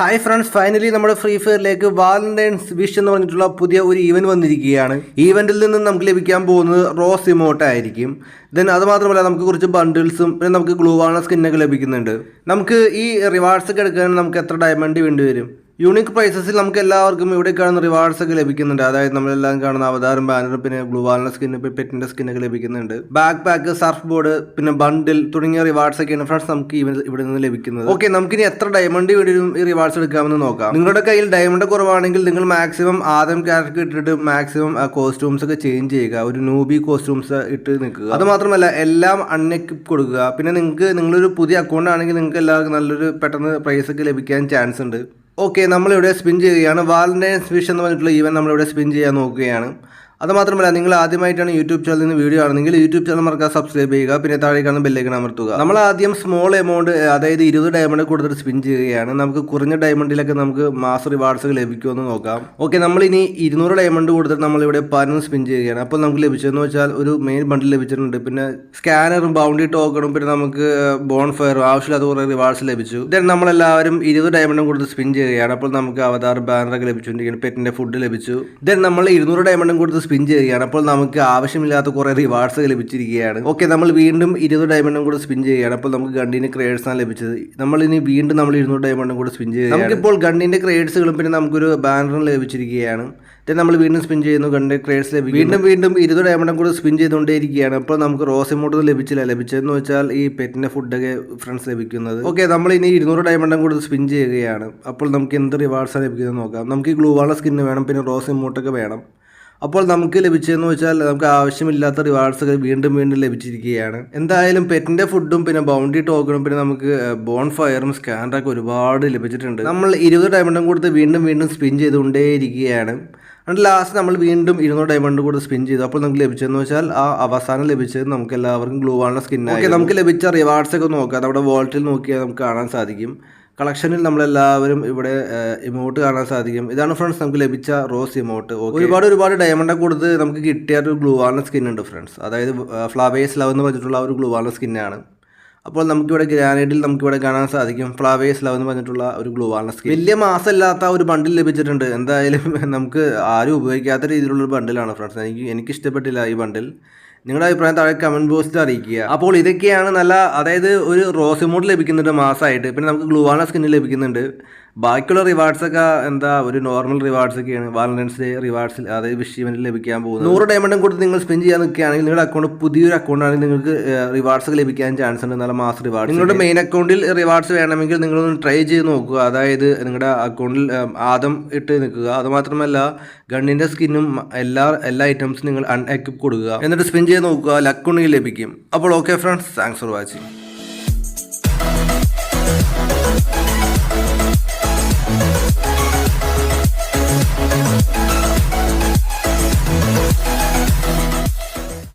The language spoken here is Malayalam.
ഹായ് ഫ്രണ്ട്സ്, ഫൈനലി നമ്മുടെ ഫ്രീ ഫയറിലേക്ക് വാലന്റൈൻസ് വിഷ് എന്ന് പറഞ്ഞിട്ടുള്ള പുതിയ ഒരു ഈവന്റ് വന്നിരിക്കുകയാണ്. ഈവന്റിൽ നിന്ന് നമുക്ക് ലഭിക്കാൻ പോകുന്നത് റോസ് ഇമോട്ട് ആയിരിക്കും. ദെൻ അത് മാത്രമല്ല, നമുക്ക് കുറച്ച് ബണ്ടിൽസും പിന്നെ നമുക്ക് ഗ്ലൂ വാൾന സ്കിന്നൊക്കെ ലഭിക്കുന്നുണ്ട്. നമുക്ക് ഈ റിവാർഡ്സ് ഒക്കെ എടുക്കാൻ നമുക്ക് എത്ര ഡയമണ്ട് വേണ്ടി വരും? യൂണിക് പ്രൈസസിൽ നമുക്ക് എല്ലാവർക്കും ഇവിടെ കാണുന്ന റിവാർഡ്സ് ഒക്കെ ലഭിക്കുന്നുണ്ട്. അതായത് നമ്മളെല്ലാം കാണുന്ന അവതാരം, ബാനർ, പിന്നെ ഗ്ലൂ വാൾന സ്കിന്ന്, പെറ്റിന്റെ സ്കിന്നൊക്കെ ലഭിക്കുന്നുണ്ട്. ബാക്ക് പാക്ക്, സർഫ് ബോർഡ്, പിന്നെ ബണ്ടിൽ തുടങ്ങിയ റിവാർഡ്സ് ഒക്കെയാണ് ഫ്രണ്ട്സ് നമുക്ക് ഇവിടെ നിന്ന് ലഭിക്കുന്നത്. ഓക്കെ, നമുക്കിനി എത്ര ഡയമണ്ട് വേണ്ടിയും ഈ റിവാർഡ്സ് എടുക്കാമെന്ന് നോക്കാം. നിങ്ങളുടെ കയ്യിൽ ഡയമണ്ട് കുറവാണെങ്കിൽ നിങ്ങൾ മാക്സിമം ആദ്യം ക്യാരക്ടർ ഇട്ടിട്ട് മാക്സിമം കോസ്റ്റ്യൂംസ് ഒക്കെ ചേഞ്ച് ചെയ്യുക. ഒരു നൂബി കോസ്റ്റ്യൂംസ് ഇട്ട് നിൽക്കുക. അത് മാത്രമല്ല എല്ലാം അൺഎക്വിപ്പ് കൊടുക്കുക. പിന്നെ നിങ്ങളൊരു പുതിയ അക്കൗണ്ട് ആണെങ്കിൽ നിങ്ങൾക്ക് എല്ലാവർക്കും നല്ലൊരു പെട്ടെന്ന് പ്രൈസ് ഒക്കെ ലഭിക്കാൻ ചാൻസ് ഉണ്ട്. ഓക്കെ, നമ്മളിവിടെ സ്പിൻ ചെയ്യുകയാണ്. വാലന്റൈൻസ് വിഷ് എന്ന് പറഞ്ഞിട്ടുള്ള ഈവൻ നമ്മളിവിടെ സ്പിൻ ചെയ്യാൻ നോക്കുകയാണ്. അതുമാത്രമല്ല, നിങ്ങൾ ആദ്യമായിട്ടാണ് യൂട്യൂബ് ചാനലിൽ നിന്ന് വീഡിയോ ആണെങ്കിൽ യൂട്യൂബ് ചാനൽ മറക്കാതെ സബ്സ്ക്രൈബ് ചെയ്യുക. പിന്നെ താഴെ കാണുന്ന ബെല്ലൈക്കൺ അമർത്തുക. നമ്മൾ ആദ്യം സ്മോൾ എമൗണ്ട്, അതായത് 20 ഡയമണ്ട് കൊടുത്തിട്ട് സ്പിൻ ചെയ്യുകയാണ്. നമുക്ക് കുറഞ്ഞ ഡയമണ്ടിലൊക്കെ നമുക്ക് മാസ് റിവാർഡ്സ് ലഭിക്കുമെന്ന് നോക്കാം. ഓക്കെ, നമ്മളിനി 200 ഡയമണ്ട് കൊടുത്തിട്ട് നമ്മളിവിടെ 11 സ്പിൻ ചെയ്യുകയാണ്. അപ്പോൾ നമുക്ക് ലഭിച്ചതെന്ന് വെച്ചാൽ ഒരു മെയിൻ ബണ്ടിൽ ലഭിച്ചിട്ടുണ്ട്. പിന്നെ സ്കാനറും ബൗണ്ടറി ടോക്കണും പിന്നെ നമുക്ക് ബോൺ ഫയറും ആവശ്യമില്ലാത്ത കുറേ റിവാർഡ്സ് ലഭിച്ചു. ദെൻ നമ്മളെല്ലാവരും 20 ഡയമണ്ടും കൊടുത്ത് സ്പിൻ ചെയ്യുകയാണ്. അപ്പോൾ നമുക്ക് അവതാർ, ബാനറൊക്കെ ലഭിച്ചുകൊണ്ടിരിക്കുന്നു. പെറ്റിന്റെ ഫുഡ് ലഭിച്ചു. ദെൻ നമ്മൾ 200 ഡയമണ്ടും കൊടുത്ത് സ്പിൻ ചെയ്യുകയാണ്. അപ്പോൾ നമുക്ക് ആവശ്യമില്ലാത്ത കുറേ റിവാർഡ്സ് ലഭിച്ചിരിക്കുകയാണ്. ഓക്കെ, നമ്മൾ വീണ്ടും 20 ഡയമണ്ടും കൂടെ സ്പിൻ ചെയ്യുകയാണ്. അപ്പോൾ നമുക്ക് ഗണ്ണിന് ക്രേഡ്സ് ആണ് ലഭിച്ചത്. നമ്മൾ 200 ഡയമണ്ടും കൂടെ സ്പിൻ ചെയ്യുകയാണ്. നമുക്കിപ്പോൾ ഗണ്ണിന്റെ ക്രേഡ്സുകളും പിന്നെ നമുക്കൊരു ബാനറും ലഭിച്ചിരിക്കുകയാണ്. നമ്മൾ വീണ്ടും സ്പിൻ ചെയ്യുന്നു, ഗണ്ണിന്റെ ക്രേഡ്സ് ലഭിക്കും. വീണ്ടും 20 ഡയമണ്ടും കൂടെ സ്പിൻ ചെയ്തുകൊണ്ടേയിരിക്കുകയാണ്. അപ്പോൾ നമുക്ക് റോസ് ഇമോട്ട് ലഭിച്ചില്ല. ലഭിച്ചതെന്ന് വെച്ചാൽ ഈ പെറ്റിന്റെ ഫുഡൊക്കെ ഫ്രണ്ട്സ് ലഭിക്കുന്നത്. ഓക്കെ, നമ്മൾ ഇനി 200 ഡയമണ്ടും കൂടെ സ്പിൻ ചെയ്യുകയാണ്. അപ്പോൾ നമുക്ക് എന്ത് റിവാർഡ്സാണ് ലഭിക്കുന്നത് നോക്കാം. നമുക്ക് ഈ ഗ്ലൂ വാൾന സ്കിന്ന് വേണം, പിന്നെ റോസ് ഇമോട്ടൊക്കെ വേണം. അപ്പോൾ നമുക്ക് ലഭിച്ചതെന്ന് വെച്ചാൽ നമുക്ക് ആവശ്യമില്ലാത്ത റിവാർഡ്സ് വീണ്ടും ലഭിച്ചിരിക്കുകയാണ്. എന്തായാലും പെറ്റിന്റെ ഫുഡും പിന്നെ ബൗണ്ടറി ടോക്കണും പിന്നെ നമുക്ക് ബോൺ ഫയറും സ്കാനറൊക്കെ ഒരുപാട് ലഭിച്ചിട്ടുണ്ട്. നമ്മൾ 20 ഡയമണ്ടും കൊടുത്ത് വീണ്ടും സ്പിൻ ചെയ്തുകൊണ്ടേയിരിക്കുകയാണ്. എന്നിട്ട് ലാസ്റ്റ് നമ്മൾ വീണ്ടും 200 ഡയമണ്ട് കൂടെ സ്പിൻ ചെയ്തു. അപ്പോൾ നമുക്ക് ലഭിച്ചതെന്ന് വെച്ചാൽ ആ അവസാനം ലഭിച്ചത് നമുക്ക് എല്ലാവർക്കും ഗ്ലൂ വാൾന സ്കിന്നാണ്. ഓക്കെ, നമുക്ക് ലഭിച്ച റിവാർഡ്സ് ഒക്കെ നോക്കാം. നമ്മുടെ വാൾട്ടിൽ നോക്കിയാൽ നമുക്ക് കാണാൻ സാധിക്കും. കളക്ഷനിൽ നമ്മളെല്ലാവരും ഇവിടെ ഇമോട്ട് കാണാൻ സാധിക്കും. ഇതാണ് ഫ്രണ്ട്സ് നമുക്ക് ലഭിച്ച റോസ് ഇമോട്ട്. ഒരുപാട് ഡയമണ്ടൊക്കെ കൊടുത്ത് നമുക്ക് കിട്ടിയ ഒരു ഗ്ലൂ വാൾന സ്കിൻ ഉണ്ട് ഫ്രണ്ട്സ്. അതായത് ഫ്ലവേഴ്സ് ലവ് എന്ന് പറഞ്ഞിട്ടുള്ള ഒരു ഗ്ലൂ വാൾന സ്കിന്നാണ്. അപ്പോൾ നമുക്കിവിടെ ഗ്രാനൈഡിൽ നമുക്കിവിടെ കാണാൻ സാധിക്കും ഫ്ലവേഴ്സ് ലവ് എന്ന് പറഞ്ഞിട്ടുള്ള ഒരു ഗ്ലൂ വാൾന സ്കിൻ. വലിയ മാസമില്ലാത്ത ഒരു ബണ്ടിൽ ലഭിച്ചിട്ടുണ്ട്. എന്തായാലും നമുക്ക് ആരും ഉപയോഗിക്കാത്ത രീതിയിലുള്ള ഒരു ബണ്ടിലാണ് ഫ്രണ്ട്സ്. എനിക്ക് ഇഷ്ടപ്പെട്ടില്ല ഈ ബണ്ടിൽ. നിങ്ങളുടെ അഭിപ്രായം താഴെ കമൻറ്റ് ബോക്സിൽ അറിയിക്കുക. അപ്പോൾ ഇതൊക്കെയാണ് അതായത് ഒരു റോസ് ഇമോട്ട് ലഭിക്കുന്നുണ്ട് മാസമായിട്ട്. പിന്നെ നമുക്ക് ഗ്ലൂ വാൾന സ്കിന്ന് ലഭിക്കുന്നുണ്ട്. ബാക്കിയുള്ള റിവാർഡ്സൊക്കെ ഒരു നോർമൽ റിവാർഡ്സ് ഒക്കെയാണ്. വാലന്റൈൻസ് ഡേ റിവാർഡ്സിൽ, അതായത് വിഷ് ഇവന്റിൽ ലഭിക്കാൻ പോകുന്നത്. 100 ഡയമണ്ടും കൊടുത്ത് നിങ്ങൾ സ്പെൻഡ് ചെയ്യാൻ നിൽക്കുകയാണെങ്കിൽ നിങ്ങളുടെ അക്കൗണ്ട് പുതിയൊരു അക്കൗണ്ട് ആണെങ്കിൽ നിങ്ങൾക്ക് റിവാർഡ്സ് ലഭിക്കാൻ ചാൻസ് ഉണ്ട്. നല്ല മാസ് റിവാർഡ്. നിങ്ങളുടെ മെയിൻ അക്കൗണ്ടിൽ റിവാർഡ്സ് വേണമെങ്കിൽ നിങ്ങളൊന്ന് ട്രൈ ചെയ്ത് നോക്കുക. അതായത് നിങ്ങളുടെ അക്കൗണ്ടിൽ ആദ്യം ഇട്ട് നിൽക്കുക. അതുമാത്രമല്ല ഗണ്ണിന്റെ സ്കിന്നും എല്ലാ ഐറ്റംസും നിങ്ങൾ അൺഎക്വിപ്പ് കൊടുക്കുക. എന്നിട്ട് സ്പെൻഡ് ചെയ്ത് നോക്കുക. ലക്ക് ഉണ്ടെങ്കിൽ ലഭിക്കും. അപ്പോൾ okay friends, thanks for watching.